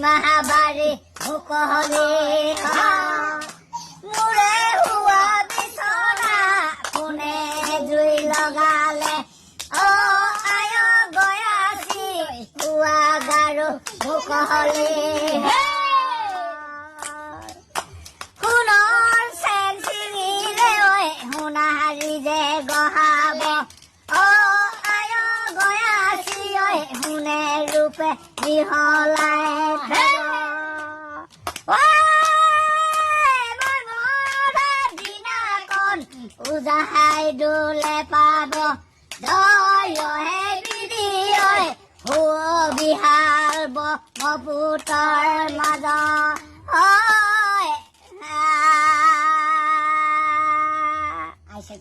মাহাবাৰী মুকহলি মোৰে হোৱা বিচনা কোনে জুই লগালে অ আয় গয়াচি হোৱা গাৰু মুকহলি সোণৰ চেন চিঙিলে ঐ সোণাৰী যে গঢ়াব অ আয় গয়াচি ঐ সোণে ৰূপে বিহলাই উজাহাই দোলে পাব জয় হে বিদিয় হো বিহাল ব্ৰহ্মপুত্ৰৰ মাজ আইছে